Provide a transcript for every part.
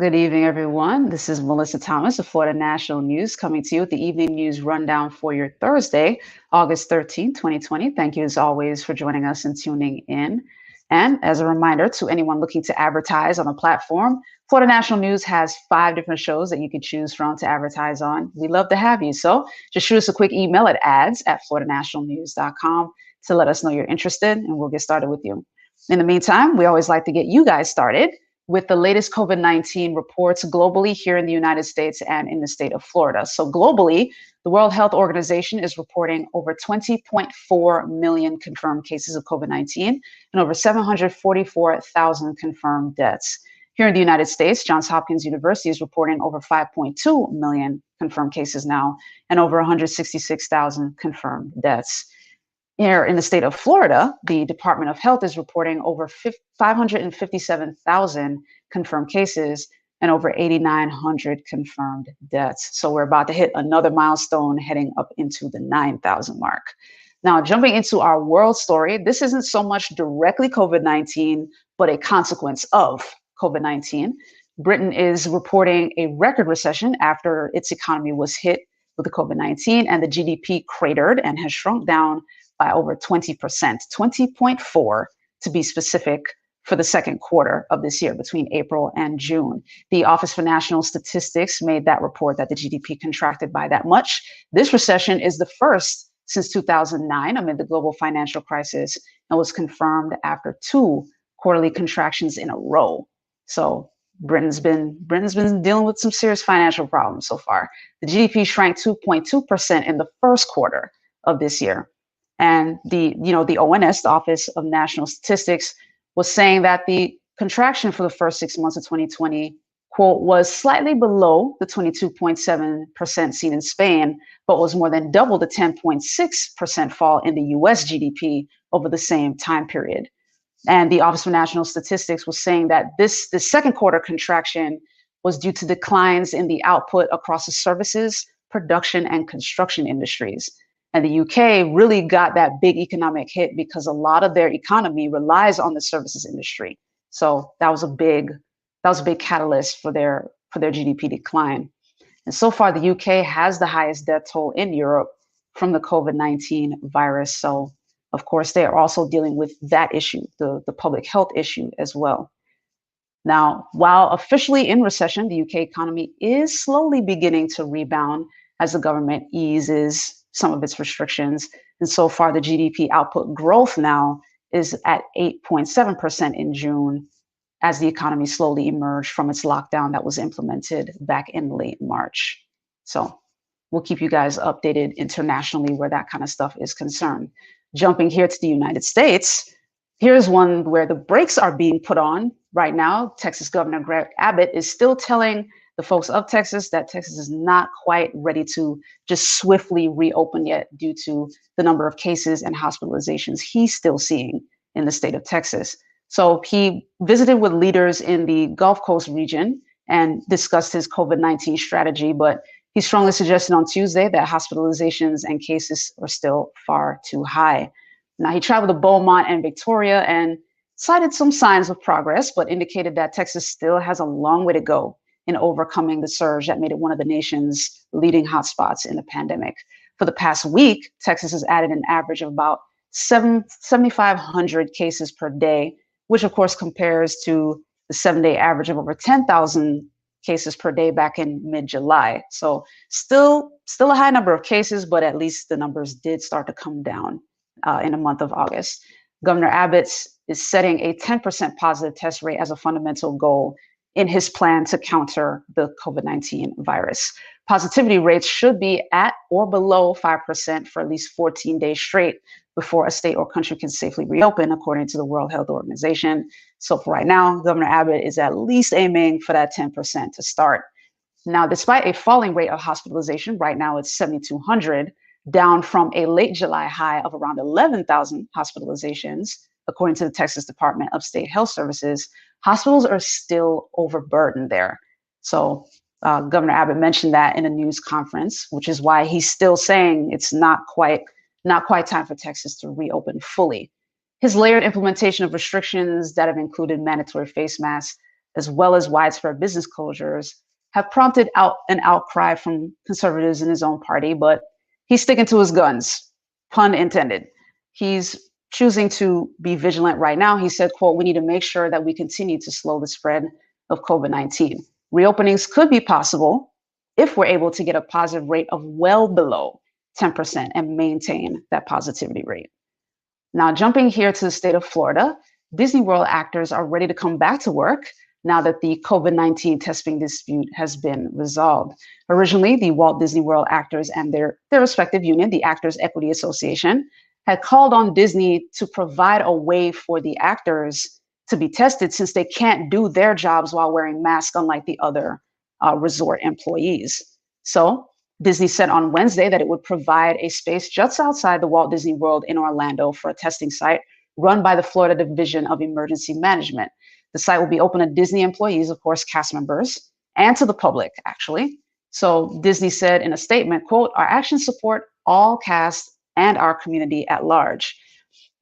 Good evening, everyone. This is Melissa Thomas of Florida National News coming to you with the evening news rundown for your Thursday, August 13th, 2020. Thank you, as always, for joining us and tuning in. And as a reminder to anyone looking to advertise on a platform, Florida National News has 5 different shows that you can choose from to advertise on. We'd love to have you. So just shoot us a quick email at ads@floridanationalnews.com to let us know you're interested, and we'll get started with you. In the meantime, we always like to get you guys started with the latest COVID-19 reports globally here in the United States and in the state of Florida. So globally, the World Health Organization is reporting over 20.4 million confirmed cases of COVID-19 and over 744,000 confirmed deaths. Here in the United States, Johns Hopkins University is reporting over 5.2 million confirmed cases now and over 166,000 confirmed deaths. Here in the state of Florida, the Department of Health is reporting over 557,000 confirmed cases and over 8,900 confirmed deaths. So we're about to hit another milestone heading up into the 9,000 mark. Now, jumping into our world story, this isn't so much directly COVID-19, but a consequence of COVID-19. Britain is reporting a record recession after its economy was hit with the COVID-19, and the GDP cratered and has shrunk down by over 20%, 20.4 to be specific, for the second quarter of this year between April and June. The Office for National Statistics made that report that the GDP contracted by that much. This recession is the first since 2009 amid the global financial crisis and was confirmed after 2 quarterly contractions in a row. So Britain's been dealing with some serious financial problems so far. The GDP shrank 2.2% in the first quarter of this year. And the ONS, the Office of National Statistics, was saying that the contraction for the first 6 months of 2020, quote, was slightly below the 22.7% seen in Spain, but was more than double the 10.6% fall in the US GDP over the same time period. And the Office for National Statistics was saying that the second quarter contraction was due to declines in the output across the services, production, and construction industries. And the UK really got that big economic hit because a lot of their economy relies on the services industry. So that was a big catalyst for their GDP decline. And so far, the UK has the highest death toll in Europe from the COVID-19 virus. So of course, they are also dealing with that issue, the public health issue as well. Now, while officially in recession, the UK economy is slowly beginning to rebound as the government eases some of its restrictions. And so far, the GDP output growth now is at 8.7% in June as the economy slowly emerged from its lockdown that was implemented back in late March. So we'll keep you guys updated internationally where that kind of stuff is concerned. Jumping here to the United States, here's one where the brakes are being put on right now. Texas Governor Greg Abbott is still telling the folks of Texas that Texas is not quite ready to just swiftly reopen yet due to the number of cases and hospitalizations he's still seeing in the state of Texas. So he visited with leaders in the Gulf Coast region and discussed his COVID-19 strategy, but he strongly suggested on Tuesday that hospitalizations and cases are still far too high. Now, he traveled to Beaumont and Victoria and cited some signs of progress, but indicated that Texas still has a long way to go in overcoming the surge that made it one of the nation's leading hotspots in the pandemic. For the past week, Texas has added an average of about 7,500 cases per day, which of course compares to the 7-day average of over 10,000 cases per day back in mid-July. So still a high number of cases, but at least the numbers did start to come down in the month of August. Governor Abbott is setting a 10% positive test rate as a fundamental goal in his plan to counter the COVID-19 virus. Positivity rates should be at or below 5% for at least 14 days straight before a state or country can safely reopen, according to the World Health Organization. So for right now, Governor Abbott is at least aiming for that 10% to start. Now, despite a falling rate of hospitalization, right now it's 7,200, down from a late July high of around 11,000 hospitalizations, according to the Texas Department of State Health Services, hospitals are still overburdened there. So Governor Abbott mentioned that in a news conference, which is why he's still saying it's not quite time for Texas to reopen fully. His layered implementation of restrictions that have included mandatory face masks, as well as widespread business closures, have prompted an outcry from conservatives in his own party, but he's sticking to his guns, pun intended. He's choosing to be vigilant right now. He said, quote, "We need to make sure that we continue to slow the spread of COVID-19. Reopenings could be possible if we're able to get a positive rate of well below 10% and maintain that positivity rate." Now, jumping here to the state of Florida, Disney World actors are ready to come back to work now that the COVID-19 testing dispute has been resolved. Originally, the Walt Disney World actors and their respective union, the Actors Equity Association, had called on Disney to provide a way for the actors to be tested since they can't do their jobs while wearing masks, unlike the other resort employees. So Disney said on Wednesday that it would provide a space just outside the Walt Disney World in Orlando for a testing site run by the Florida Division of Emergency Management. The site will be open to Disney employees, of course, cast members, and to the public, actually. So Disney said in a statement, quote, "Our actions support all cast and our community at large."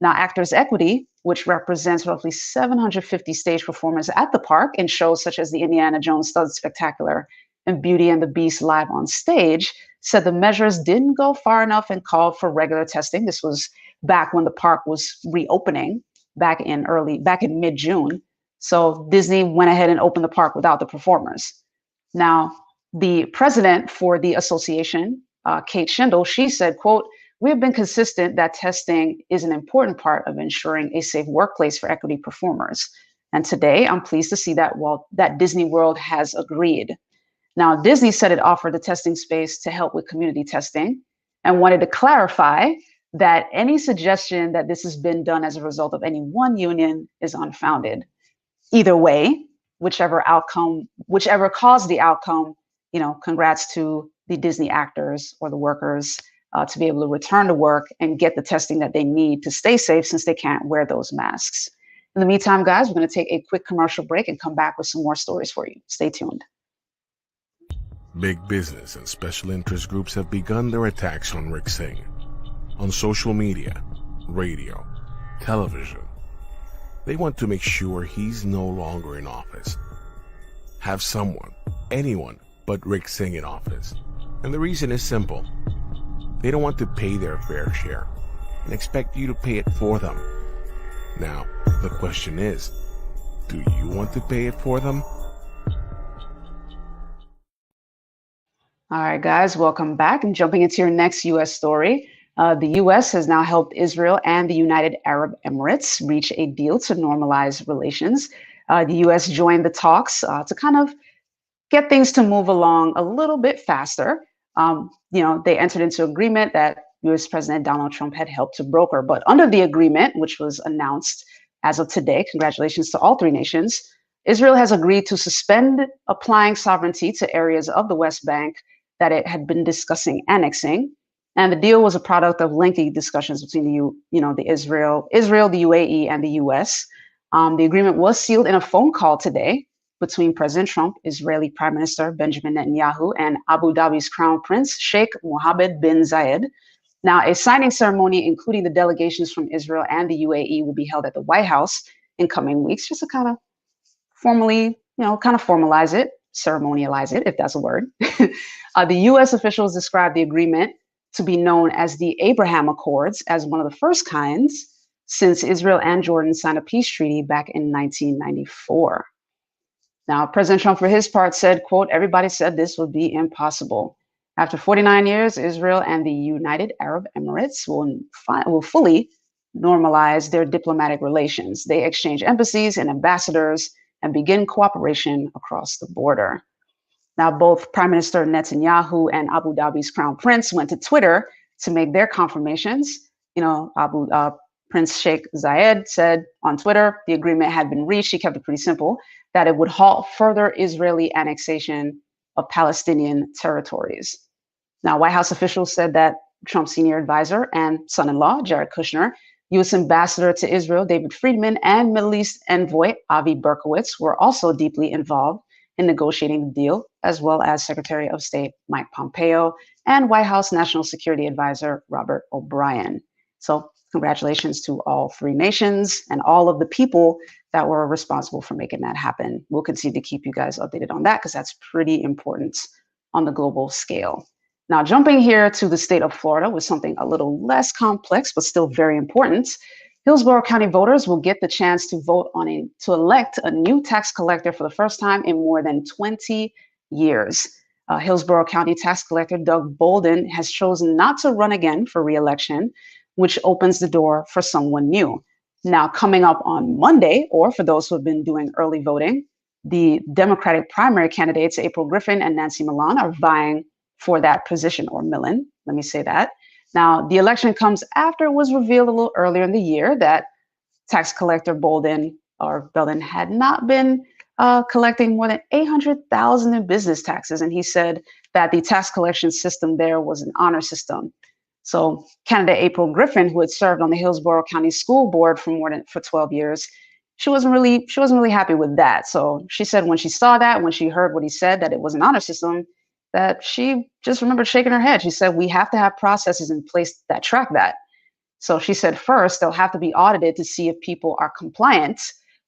Now, Actors Equity, which represents roughly 750 stage performers at the park in shows such as the Indiana Jones Stud Spectacular and Beauty and the Beast Live on Stage, said the measures didn't go far enough and called for regular testing. This was back when the park was reopening back in mid-June. So Disney went ahead and opened the park without the performers. Now, the president for the association, Kate Schindel, she said, quote, "We have been consistent that testing is an important part of ensuring a safe workplace for equity performers. And today, I'm pleased to see that Disney World has agreed." Now, Disney said it offered the testing space to help with community testing and wanted to clarify that any suggestion that this has been done as a result of any one union is unfounded. Either way, whichever caused the outcome, congrats to the Disney actors or the workers to be able to return to work and get the testing that they need to stay safe since they can't wear those masks. In the meantime, guys, we're going to take a quick commercial break and come back with some more stories for you. Stay tuned. Big business and special interest groups have begun their attacks on Rick Singh on social media, radio, television. They want to make sure he's no longer in office. Have someone, anyone but Rick Singh in office. And the reason is simple. They don't want to pay their fair share and expect you to pay it for them. Now, the question is, do you want to pay it for them? All right, guys, welcome back. And jumping into your next U.S. story, the U.S. has now helped Israel and the United Arab Emirates reach a deal to normalize relations. The U.S. joined the talks to kind of get things to move along a little bit faster. They entered into agreement that U.S. President Donald Trump had helped to broker. But under the agreement, which was announced as of today, congratulations to all three nations, Israel has agreed to suspend applying sovereignty to areas of the West Bank that it had been discussing annexing. And the deal was a product of lengthy discussions between Israel, the UAE, and the U.S. The agreement was sealed in a phone call today between President Trump, Israeli Prime Minister Benjamin Netanyahu, and Abu Dhabi's Crown Prince Sheikh Mohammed bin Zayed. Now, a signing ceremony, including the delegations from Israel and the UAE, will be held at the White House in coming weeks, just to kind of formalize it, ceremonialize it, if that's a word. The U.S. officials described the agreement to be known as the Abraham Accords as one of the first kinds since Israel and Jordan signed a peace treaty back in 1994. Now, President Trump, for his part, said, quote, "Everybody said this would be impossible. After 49 years, Israel and the United Arab Emirates will fully normalize their diplomatic relations. They exchange embassies and ambassadors and begin cooperation across the border." Now, both Prime Minister Netanyahu and Abu Dhabi's Crown Prince went to Twitter to make their confirmations. Prince Sheikh Zayed said on Twitter the agreement had been reached. He kept it pretty simple, that it would halt further Israeli annexation of Palestinian territories. Now, White House officials said that Trump's senior advisor and son-in-law, Jared Kushner, U.S. Ambassador to Israel, David Friedman, and Middle East envoy, Avi Berkowitz, were also deeply involved in negotiating the deal, as well as Secretary of State Mike Pompeo and White House National Security Advisor Robert O'Brien. So congratulations to all three nations and all of the people that were responsible for making that happen. We'll continue to keep you guys updated on that because that's pretty important on the global scale. Now, jumping here to the state of Florida with something a little less complex, but still very important. Hillsborough County voters will get the chance to vote to elect a new tax collector for the first time in more than 20 years. Hillsborough County Tax Collector Doug Bolden has chosen not to run again for re-election, which opens the door for someone new. Now, coming up on Monday, or for those who have been doing early voting, the Democratic primary candidates, April Griffin and Nancy Millan, are vying for that position, or Millen, let me say that. Now, the election comes after it was revealed a little earlier in the year that tax collector Belden had not been collecting more than $800,000 in business taxes. And he said that the tax collection system there was an honor system. So candidate April Griffin, who had served on the Hillsborough County School Board for 12 years, she wasn't really happy with that. So she said when she saw that, when she heard what he said, that it was an honor system, that she just remembered shaking her head. She said, we have to have processes in place that track that. So she said, first, they'll have to be audited to see if people are compliant,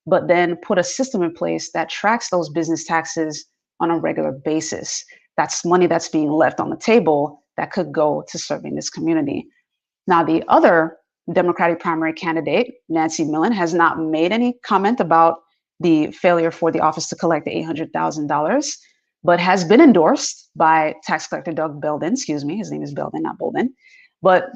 but then put a system in place that tracks those business taxes on a regular basis. That's money that's being left on the table that could go to serving this community. Now, the other Democratic primary candidate, Nancy Millan, has not made any comment about the failure for the office to collect the $800,000, but has been endorsed by tax collector Doug Belden. Excuse me, his name is Belden, not Bolden. But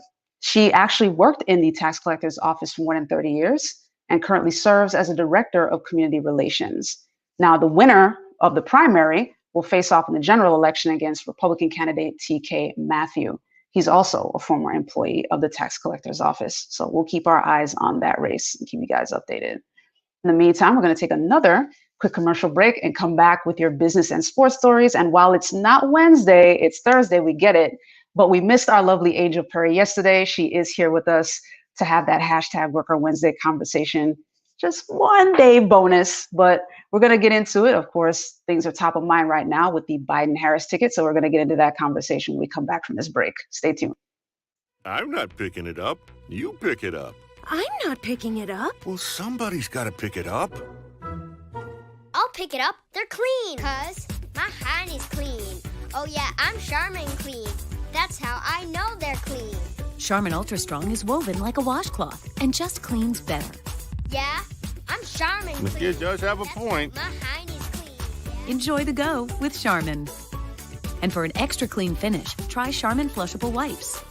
she actually worked in the tax collector's office for more than 30 years and currently serves as a director of community relations. Now, the winner of the primary will face off in the general election against Republican candidate TK Matthew. He's also a former employee of the tax collector's office. So we'll keep our eyes on that race and keep you guys updated. In the meantime, we're going to take another quick commercial break and come back with your business and sports stories. And while it's not Wednesday, it's Thursday, we get it. But we missed our lovely Angel Perry yesterday. She is here with us to have that hashtag Worker Wednesday conversation. Just one day bonus, but we're going to get into it. Of course, things are top of mind right now with the Biden-Harris ticket. So we're going to get into that conversation when we come back from this break. Stay tuned. I'm not picking it up. You pick it up. I'm not picking it up. Well, somebody's got to pick it up. I'll pick it up. They're clean. 'Cause my hand is clean. Oh yeah, I'm Charmin clean. That's how I know they're clean. Charmin Ultra Strong is woven like a washcloth and just cleans better. Yeah, I'm Charmin The clean. kid does have a That's point. My hand is clean. Enjoy the go with Charmin. And for an extra clean finish, try Charmin Flushable Wipes.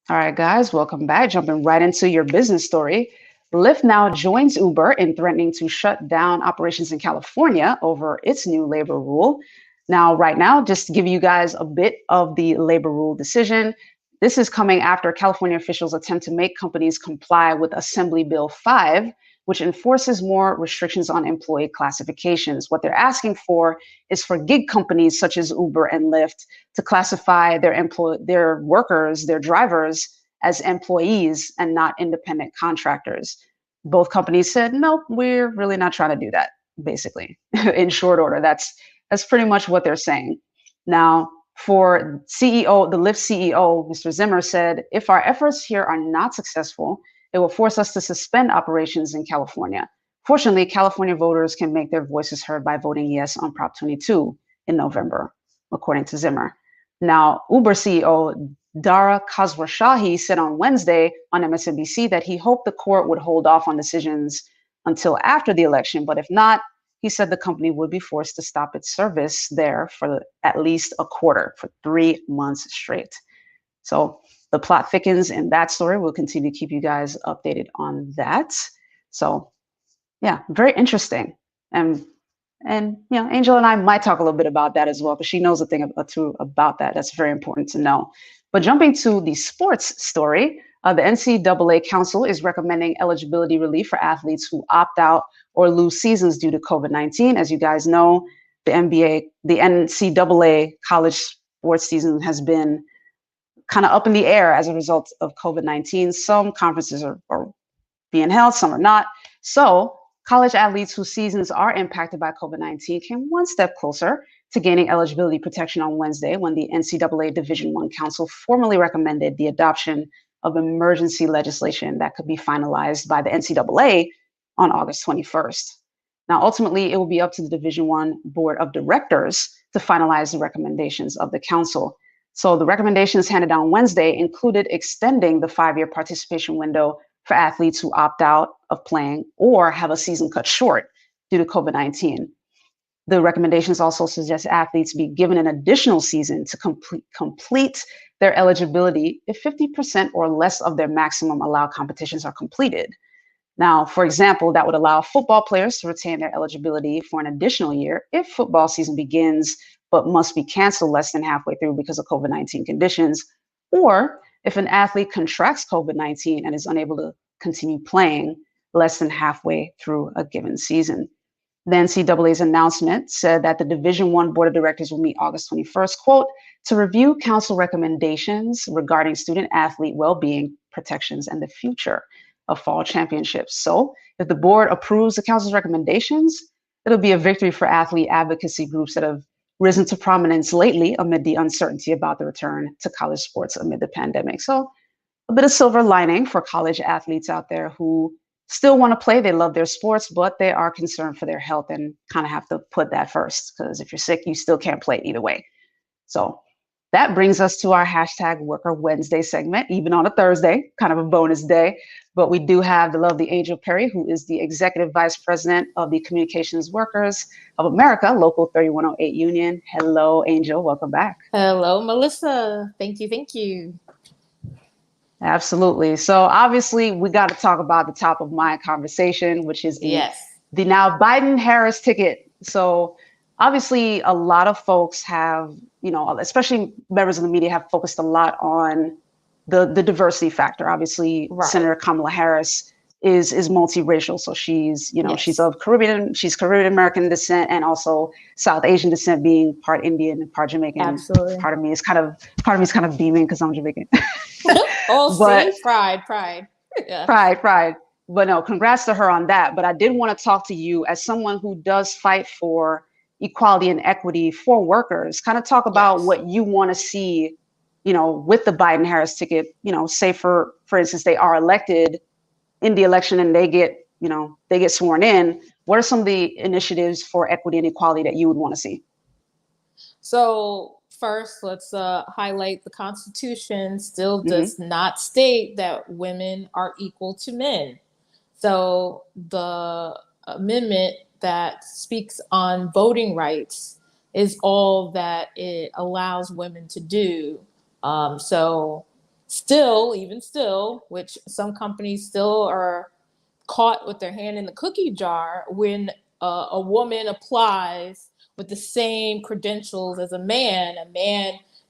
All right, guys, welcome back. Jumping right into your business story. Lyft now joins Uber in threatening to shut down operations in California over its new labor rule. Now, right now, just to give you guys a bit of the labor rule decision, this is coming after California officials attempt to make companies comply with Assembly Bill 5, which enforces more restrictions on employee classifications. What they're asking for is for gig companies such as Uber and Lyft to classify their workers, their drivers, as employees and not independent contractors. Both companies said, nope, we're really not trying to do that, basically. In short order, that's pretty much what they're saying. Now, for the Lyft CEO, Mr. Zimmer said, if our efforts here are not successful, it will force us to suspend operations in California. Fortunately, California voters can make their voices heard by voting yes on Prop 22 in November, according to Zimmer. Now, Uber CEO Dara Khosrowshahi said on Wednesday on MSNBC that he hoped the court would hold off on decisions until after the election, but if not, he said the company would be forced to stop its service there for at least a quarter, for 3 months straight. So the plot thickens in that story. We'll continue to keep you guys updated on that. So yeah, very interesting. And Angel and I might talk a little bit about that as well, because she knows a thing or two about that. That's very important to know. But jumping to the sports story, the NCAA Council is recommending eligibility relief for athletes who opt out or lose seasons due to COVID-19. As you guys know, the NCAA college sports season has been kind of up in the air as a result of COVID-19. Some conferences are being held, some are not. So college athletes whose seasons are impacted by COVID-19 came one step closer to gaining eligibility protection on Wednesday when the NCAA Division I Council formally recommended the adoption of emergency legislation that could be finalized by the NCAA on August 21st. Now, ultimately, it will be up to the Division I Board of Directors to finalize the recommendations of the council. So the recommendations handed down Wednesday included extending the 5-year participation window for athletes who opt out of playing or have a season cut short due to COVID-19. The recommendations also suggest athletes be given an additional season to complete their eligibility if 50% or less of their maximum allowed competitions are completed. Now, for example, that would allow football players to retain their eligibility for an additional year if football season begins but must be canceled less than halfway through because of COVID-19 conditions, or if an athlete contracts COVID-19 and is unable to continue playing less than halfway through a given season. The NCAA's announcement said that the Division I Board of Directors will meet August 21st, quote, to review council recommendations regarding student athlete well-being protections and the future of fall championships. So if the board approves the council's recommendations, it'll be a victory for athlete advocacy groups that have risen to prominence lately amid the uncertainty about the return to college sports amid the pandemic. So a bit of silver lining for college athletes out there who still want to play. They love their sports, but they are concerned for their health and kind of have to put that first, because if you're sick, you still can't play either way. So that brings us to our hashtag Worker Wednesday segment, even on a Thursday, kind of a bonus day. But we do have the lovely Angel Perry, who is the Executive Vice President of the Communications Workers of America, Local 3108 Union. Hello, Angel. Welcome back. Hello, Melissa. Thank you. Thank you. Absolutely. So obviously, we got to talk about the top of mind conversation, which is the now Biden-Harris ticket. So obviously, a lot of folks have, especially members of the media, have focused a lot on the diversity factor. Obviously, right. Senator Kamala Harris is multiracial. So she's, she's of she's Caribbean American descent and also South Asian descent, being part Indian and part Jamaican. Absolutely. Part of me is kind of beaming because I'm Jamaican. Pride. Yeah. Pride. But no, congrats to her on that. But I did want to talk to you as someone who does fight for equality and equity for workers. Kind of talk about what you want to see, with the Biden-Harris ticket. Say for instance, they are elected in the election and they get sworn in. What are some of the initiatives for equity and equality that you would want to see? So first, let's highlight the Constitution still does not state that women are equal to men. So the amendment that speaks on voting rights is all that it allows women to do. So even still, which some companies still are caught with their hand in the cookie jar when a woman applies with the same credentials as a man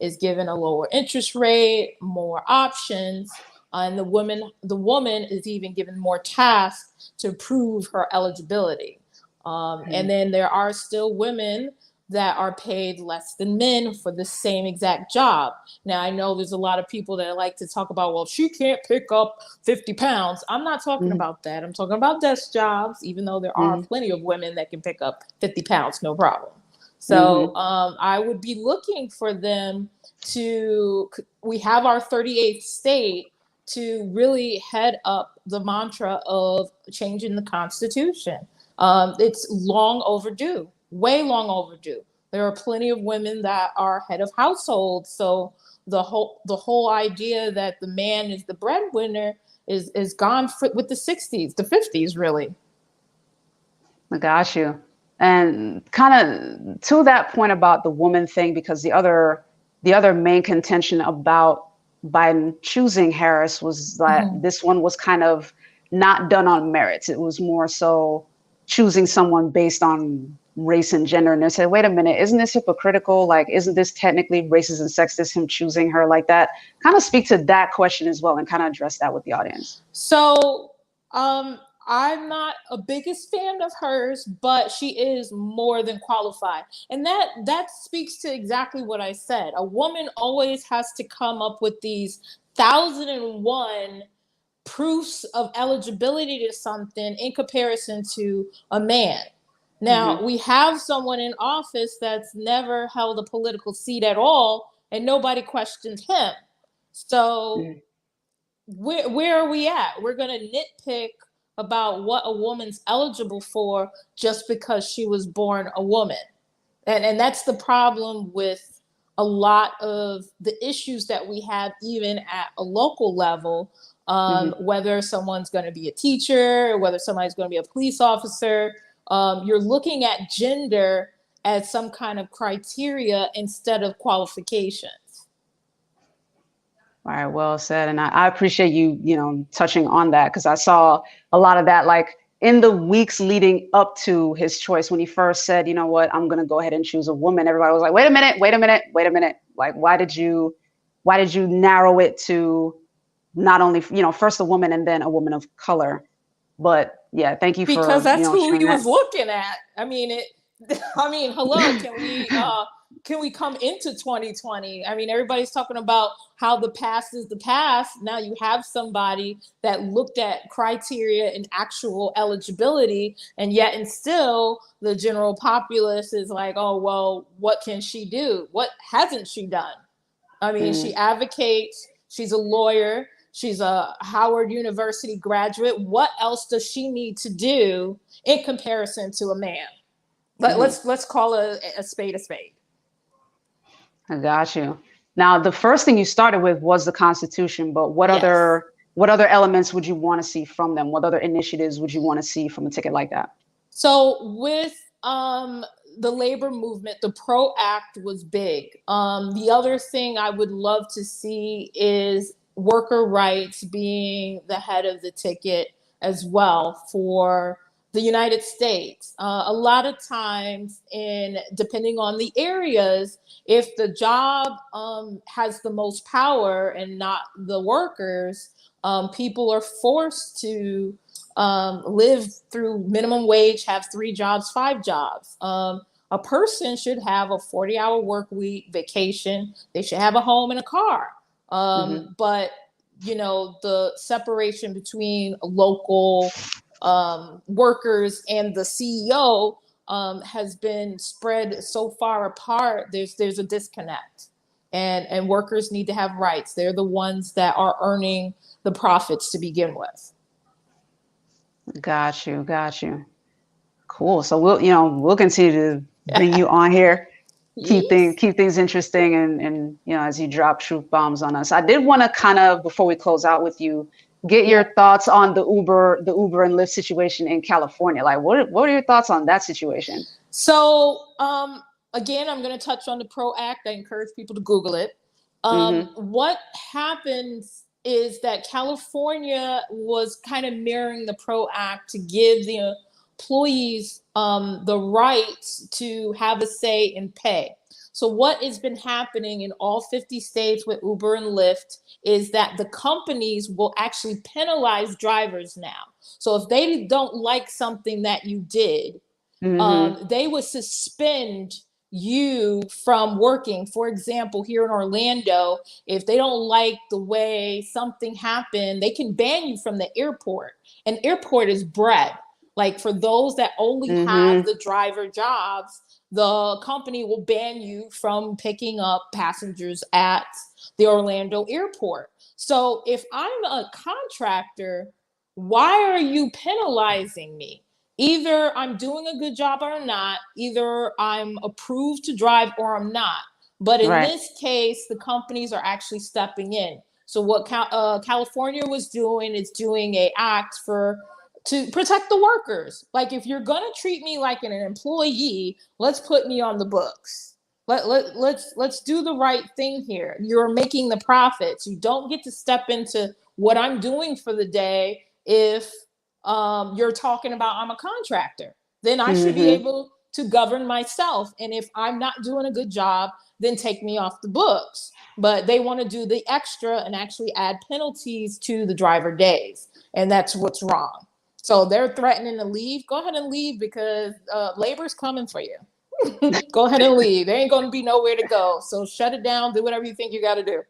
is given a lower interest rate, more options, and the woman is even given more tasks to prove her eligibility. And then there are still women that are paid less than men for the same exact job. Now, I know there's a lot of people that like to talk about, well, she can't pick up 50 pounds. I'm not talking about that. I'm talking about desk jobs, even though there are plenty of women that can pick up 50 pounds, no problem. So I would be looking for them we have our 38th state to really head up the mantra of changing the Constitution. It's long overdue. Way long overdue. There are plenty of women that are head of households. So the whole idea that the man is the breadwinner is gone with the 60s, the 50s, really. I got you. And kind of to that point about the woman thing, because the other main contention about Biden choosing Harris was that this one was kind of not done on merits. It was more so choosing someone based on race and gender. And they said, wait a minute, isn't this hypocritical? Like, isn't this technically racist and sexist, him choosing her like that? Kind of speak to that question as well and kind of address that with the audience. So I'm not a biggest fan of hers, but she is more than qualified. And that speaks to exactly what I said. A woman always has to come up with these 1,001 proofs of eligibility to something in comparison to a man. Now, we have someone in office that's never held a political seat at all, and nobody questions him. So where are we at? We're going to nitpick about what a woman's eligible for just because she was born a woman. And that's the problem with a lot of the issues that we have, even at a local level, whether someone's going to be a teacher, whether somebody's going to be a police officer. You're looking at gender as some kind of criteria instead of qualifications. All right, well said. And I appreciate you, touching on that, because I saw a lot of that, like in the weeks leading up to his choice, when he first said, you know what, I'm going to go ahead and choose a woman. Everybody was like, wait a minute. Like, why did you narrow it to not only, first a woman and then a woman of color? But yeah, thank you because that's who he was that. looking at. Hello, can we come into 2020? I mean, everybody's talking about how the past is the past. Now you have somebody that looked at criteria and actual eligibility, and yet and still the general populace is like, oh, well, what can she do? What hasn't she done? I mean, she advocates, she's a lawyer, she's a Howard University graduate. What else does she need to do in comparison to a man? Let's call a spade a spade. I got you. Now, the first thing you started with was the Constitution, but what other elements would you want to see from them? What other initiatives would you want to see from a ticket like that? So with the labor movement, the PRO Act was big. The other thing I would love to see is worker rights being the head of the ticket as well for the United States. A lot of times, depending on the areas, if the job has the most power and not the workers, people are forced to live through minimum wage, have 3 jobs, 5 jobs. A person should have a 40-hour work week, vacation. They should have a home and a car. But, the separation between local workers and the CEO has been spread so far apart. There's a disconnect, and workers need to have rights. They're the ones that are earning the profits to begin with. Got you. Cool. So we'll continue to bring you on here, keep things interesting, and as you drop truth bombs on us. I did want to kind of, before we close out with you, get your thoughts on the Uber and Lyft situation in California. Like, what are your thoughts on that situation? So, again, I'm going to touch on the PRO Act. I encourage people to Google it. What happens is that California was kind of mirroring the PRO Act to give the employees the right to have a say in pay. So what has been happening in all 50 states with Uber and Lyft is that the companies will actually penalize drivers now. So if they don't like something that you did, they would suspend you from working. For example, here in Orlando, if they don't like the way something happened, they can ban you from the airport. And airport is bread. Like, for those that only have the driver jobs, the company will ban you from picking up passengers at the Orlando airport. So if I'm a contractor, why are you penalizing me? Either I'm doing a good job or I'm not. Either I'm approved to drive or I'm not. But in this case, the companies are actually stepping in. So what California was doing is doing an act to protect the workers. Like, if you're gonna treat me like an employee, let's put me on the books. Let's do the right thing here. You're making the profits. You don't get to step into what I'm doing for the day if you're talking about I'm a contractor. Then I should be able to govern myself. And if I'm not doing a good job, then take me off the books. But they want to do the extra and actually add penalties to the driver days. And that's what's wrong. So they're threatening to leave. Go ahead and leave, because labor's coming for you. Go ahead and leave. There ain't going to be nowhere to go. So shut it down. Do whatever you think you got to do.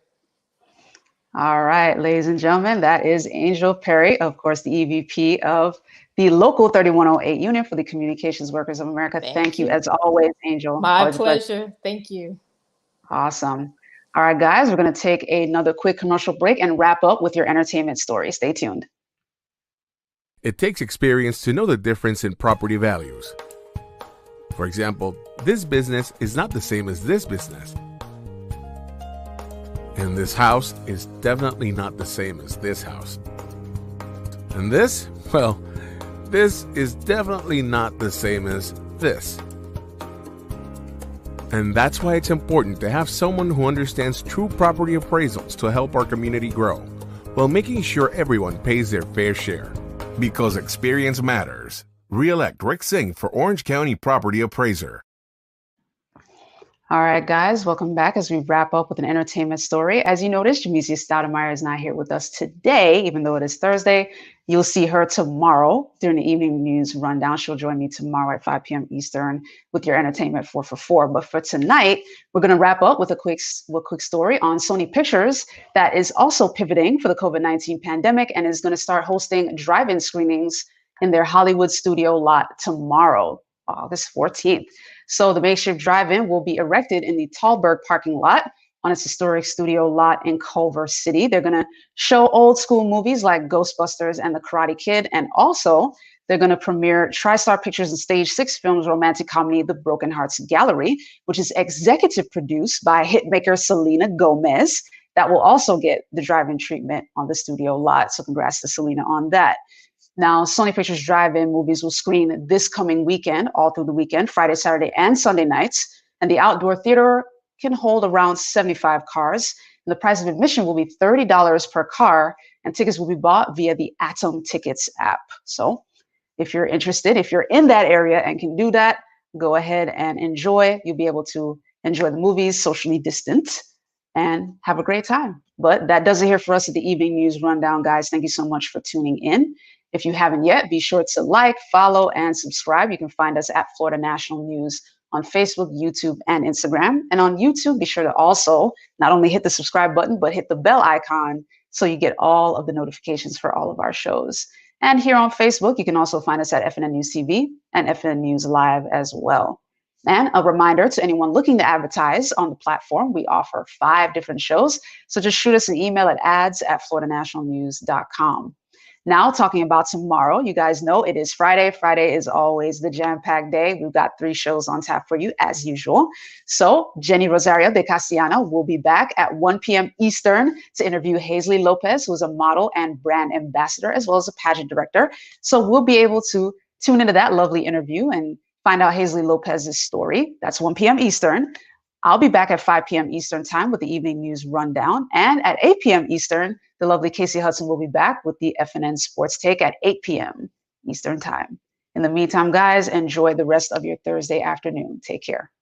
All right, ladies and gentlemen, that is Angel Perry, of course, the EVP of the Local 3108 Union for the Communications Workers of America. Thank you, as always, Angel. My pleasure. Thank you. Awesome. All right, guys, we're going to take another quick commercial break and wrap up with your entertainment story. Stay tuned. It takes experience to know the difference in property values. For example, this business is not the same as this business. And this house is definitely not the same as this house. And this, well, this is definitely not the same as this. And that's why it's important to have someone who understands true property appraisals to help our community grow, while making sure everyone pays their fair share. Because experience matters. Re-elect Rick Singh for Orange County Property Appraiser. All right, guys, welcome back as we wrap up with an entertainment story. As you noticed, Jamesia Stoudemire is not here with us today, even though it is Thursday. You'll see her tomorrow during the evening news rundown. She'll join me tomorrow at 5 p.m. Eastern with your entertainment 4 for 4. But for tonight, we're going to wrap up with a quick story on Sony Pictures that is also pivoting for the COVID-19 pandemic and is going to start hosting drive-in screenings in their Hollywood studio lot tomorrow, August 14th. So the makeshift drive-in will be erected in the Tallberg parking lot on its historic studio lot in Culver City. They're going to show old school movies like Ghostbusters and The Karate Kid. And also they're going to premiere TriStar Pictures and Stage 6 Films romantic comedy, The Broken Hearts Gallery, which is executive produced by hitmaker Selena Gomez. That will also get the drive-in treatment on the studio lot. So congrats to Selena on that. Now, Sony Pictures drive-in movies will screen this coming weekend, all through the weekend, Friday, Saturday, and Sunday nights. And the outdoor theater can hold around 75 cars. And the price of admission will be $30 per car, and tickets will be bought via the Atom Tickets app. So if you're interested, if you're in that area and can do that, go ahead and enjoy. You'll be able to enjoy the movies socially distant and have a great time. But that does it here for us at the Evening News Rundown, guys. Thank you so much for tuning in. If you haven't yet, be sure to like, follow, and subscribe. You can find us at Florida National News on Facebook, YouTube, and Instagram. And on YouTube, be sure to also not only hit the subscribe button, but hit the bell icon so you get all of the notifications for all of our shows. And here on Facebook, you can also find us at FNN News TV and FNN News Live as well. And a reminder to anyone looking to advertise on the platform, we offer 5 different shows. So just shoot us an email at ads@floridanationalnews.com. Now, talking about tomorrow, you guys know it is Friday. Friday is always the jam-packed day. We've got 3 shows on tap for you, as usual. So Jenny Rosario de Castellano will be back at 1 p.m. Eastern to interview Hazley Lopez, who is a model and brand ambassador, as well as a pageant director. So we'll be able to tune into that lovely interview and find out Hazley Lopez's story. That's 1 p.m. Eastern. I'll be back at 5 p.m. Eastern time with the Evening News Rundown. And at 8 p.m. Eastern, the lovely Casey Hudson will be back with the FNN Sports Take at 8 p.m. Eastern time. In the meantime, guys, enjoy the rest of your Thursday afternoon. Take care.